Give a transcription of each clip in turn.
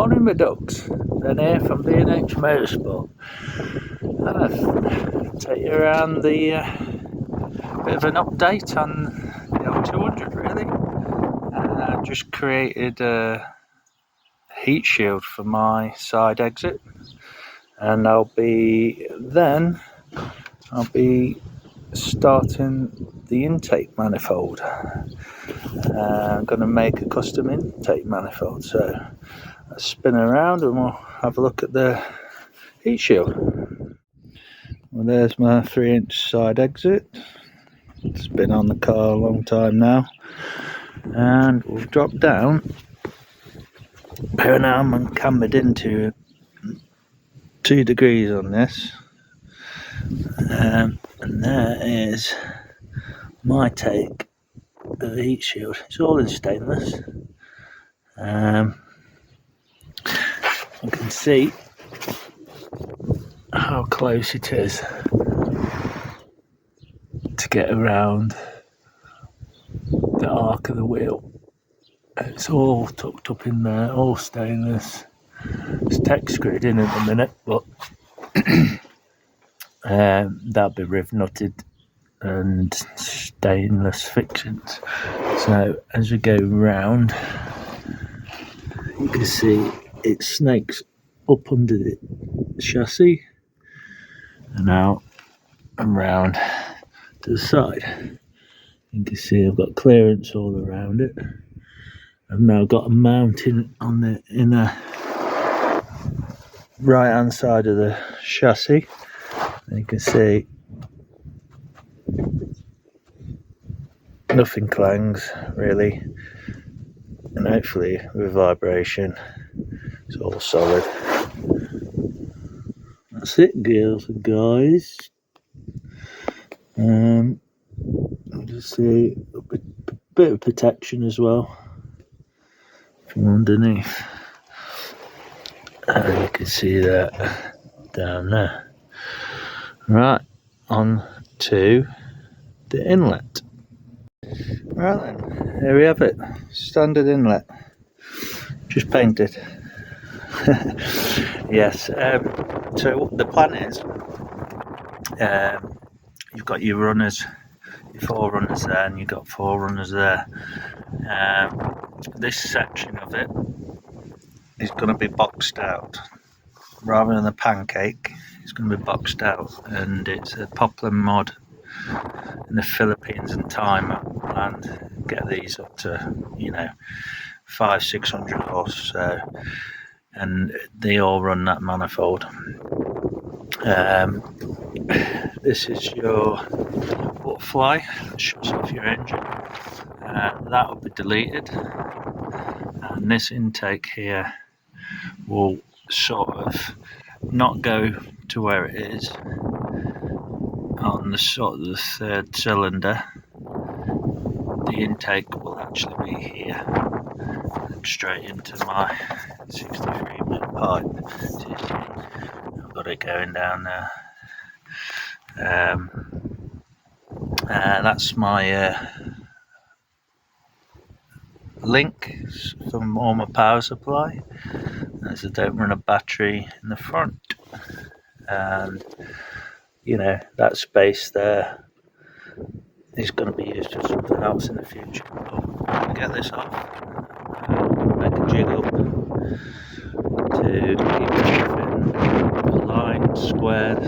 Morning, my ducks. Ben here from B&H Motorsport. I'll take you around the bit of an update on the L200 really. I've just created a heat shield for my side exit, and I'll be starting the intake manifold. I'm going to make a custom intake manifold, so let's spin around and we'll have a look at the heat shield. Well, there's my 3-inch side exit. It's been on the car a long time now, and we'll drop down. Here now I'm cambered into 2 degrees on this, and there is my take of the heat shield. It's all in stainless. You can see how close it is to get around the arc of the wheel. It's all tucked up in there, all stainless. It's tech screwed in at the minute, but that'll be riv nutted and stainless fixings. So as we go round, you can see it snakes up under the chassis and out and round to the side. You can see I've got clearance all around it. I've now got a mounting on the inner right hand side of the chassis. And you can see nothing clangs really, and hopefully with vibration it's all solid. That's it, girls and guys. I'll just see a bit of protection as well from underneath. And you can see that down there. Right, on to the inlet. Right then, here we have it. Standard inlet. Just painted. Yes, so the plan is, you've got your runners, your 4 runners there, and you've got 4 runners there. This section of it is going to be boxed out. Rather than a pancake, it's going to be boxed out, and it's a poplar mod in the Philippines and Thailand. Get these up to 500-600 horse, so, and they all run that manifold. This is your butterfly that shuts off your engine. That will be deleted, and this intake here will sort of not go to where it is on the sort of the 3rd cylinder. The intake will actually be here, straight into my 63mm pipe. I've got it going down there. That's my link from all my power supply, as I don't run a battery in the front, and that space there is going to be used for something else in the future. But get this off, make a jig up to keep everything aligned, squared,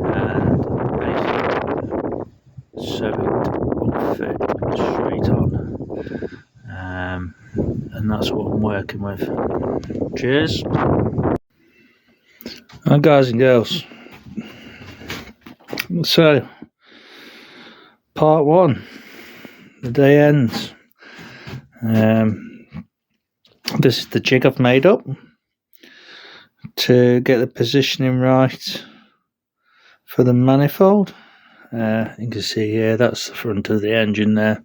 and basically so it will fit straight on. And that's what I'm working with. Cheers. Hi guys and girls. So, part 1, the day ends. This is the jig I've made up to get the positioning right for the manifold. You can see here, that's the front of the engine there.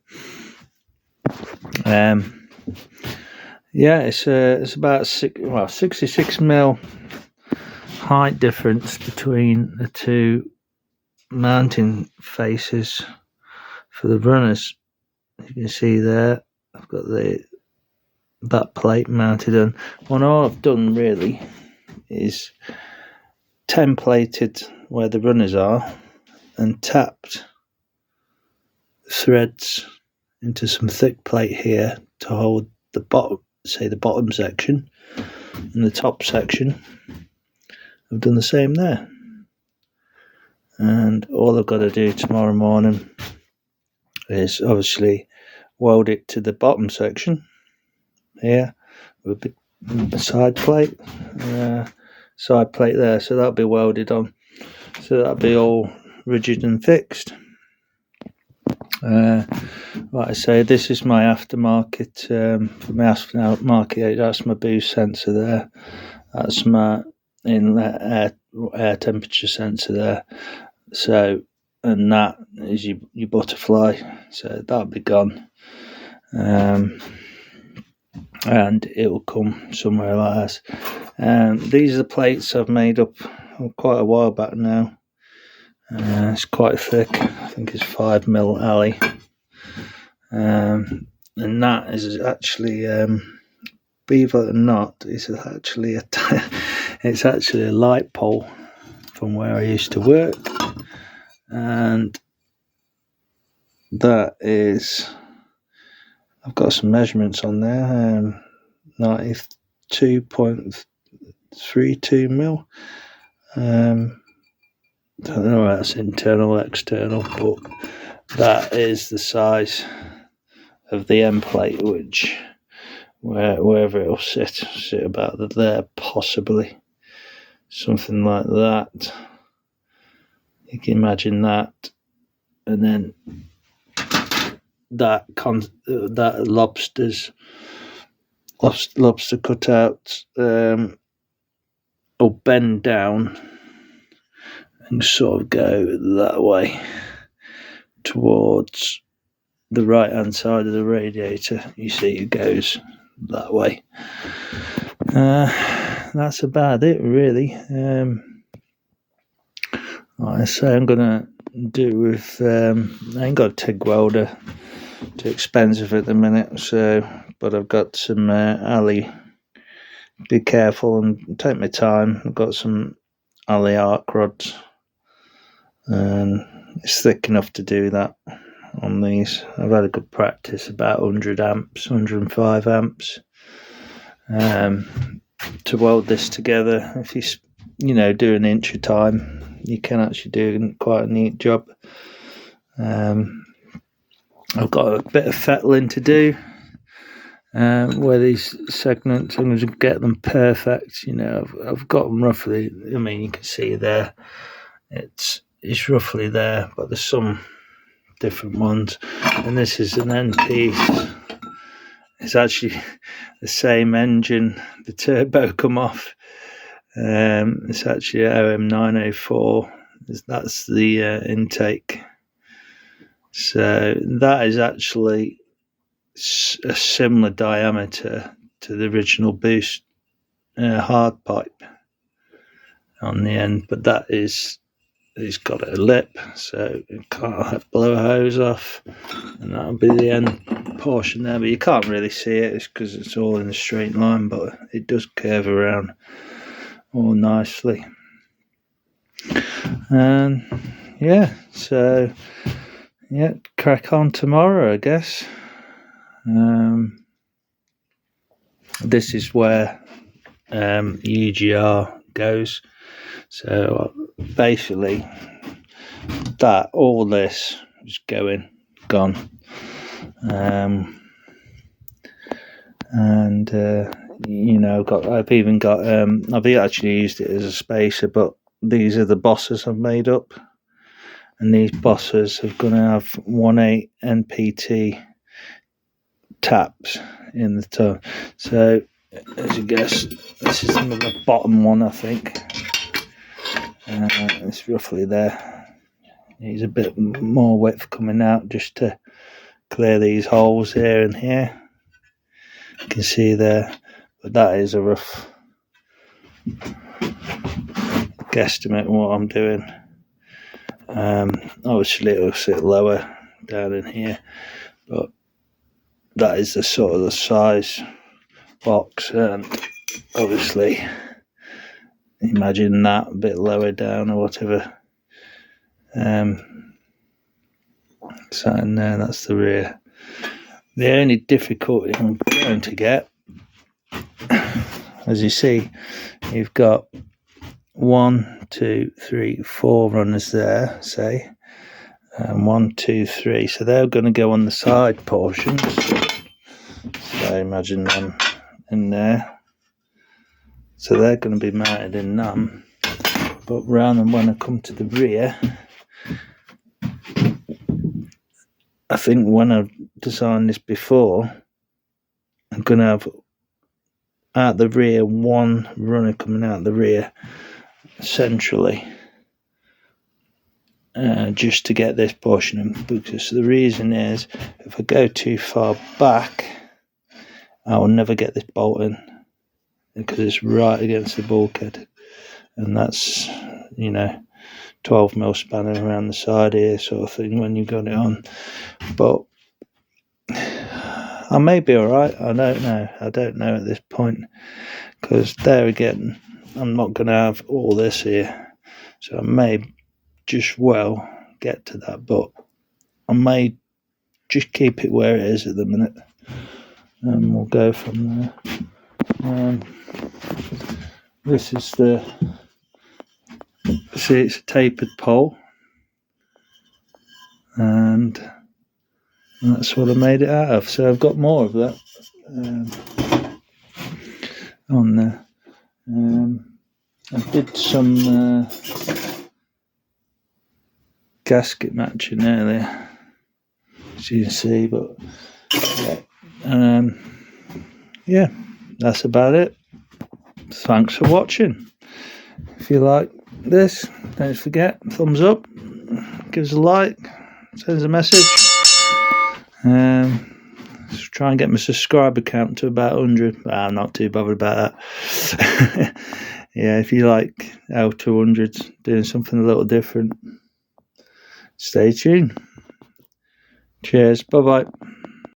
It's about 66mm height difference between the 2 mounting faces for the runners. You can see there I've got the that plate mounted on. Well, all I've done really is templated where the runners are and tapped threads into some thick plate here to hold the bottom, say the bottom section, and the top section. I've done the same there, and all I've got to do tomorrow morning is obviously weld it to the bottom section here with a side plate there, so that'll be welded on, so that'll be all rigid and fixed. Like I say, this is my aftermarket, that's my boost sensor there, that's my inlet air temperature sensor there, so, and that is your butterfly, so that'll be gone, and it will come somewhere like this. These are the plates I've made up quite a while back now. It's quite thick, I think it's 5mm alley, and that is actually, believe it or not, it's actually a light pole from where I used to work, and that is, I've got some measurements on there, 92.32mm. I don't know if that's internal or external, but that is the size of the end plate, which wherever it'll sit about there, possibly something like that. You can imagine that, and then that lobster cutout will bend down and sort of go that way towards the right hand side of the radiator. You see it goes that way. That's about it really. Like I say, I'm gonna do with I ain't got a TIG welder, too expensive at the minute, so, but I've got some alley. Be careful and take my time. I've got some alley arc rods, and it's thick enough to do that on these. I've had a good practice, about 100 amps, 105 amps, to weld this together. If you do an inch a time, you can actually do quite a neat job. I've got a bit of fettling to do where these segments, I'm going to get them perfect. I've got them roughly, you can see there, it's roughly there, but there's some different ones, and this is an end piece. It's actually the same engine, the turbo come off. It's actually OM904, that's the intake, so that is actually a similar diameter to the original boost hard pipe on the end, but it's got a lip, so it can't blow a hose off, and that'll be the end portion there, but you can't really see it, it's because it's all in a straight line, but it does curve around all nicely. And crack on tomorrow, I guess. This is where UGR goes, so basically all this is gone, and I've even got I've actually used it as a spacer, but these are the bosses I've made up, and these bosses are going to have 1/8 NPT taps in the top. So as you guess, this is the bottom one, I think. It's roughly there. Needs a bit more width coming out just to clear these holes here and here. You can see there, but that is a rough guesstimate what I'm doing. Obviously it'll sit lower down in here, but that is the sort of the size box, and obviously imagine that a bit lower down or whatever. So in there, that's the rear. The only difficulty I'm going to get, as you see, you've got 1, 2, 3, 4 runners there, say, and 1, 2, 3. So they're going to go on the side portions. So imagine them in there. So they're going to be mounted in them. But rather than when I come to the rear, I think when I've designed this before, I'm going to have out the rear one runner coming out the rear centrally, just to get this portion in, because the reason is if I go too far back I will never get this bolt in because it's right against the bulkhead, and that's 12mm spanner around the side here sort of thing when you got it on. But I may be alright, I don't know at this point, because there again I'm not going to have all this here, so I may just well get to that, but I may just keep it where it is at the minute and we'll go from there. This is see, it's a tapered pole, and that's what I made it out of. So I've got more of that on there. I did some gasket matching earlier, as you can see, but yeah, that's about it. Thanks for watching. If you like this, don't forget, thumbs up, give us a like, send us a message. Let's try and get my subscriber count to about 100. I'm not too bothered about that. Yeah, if you like L200s doing something a little different, stay tuned. Cheers, bye bye.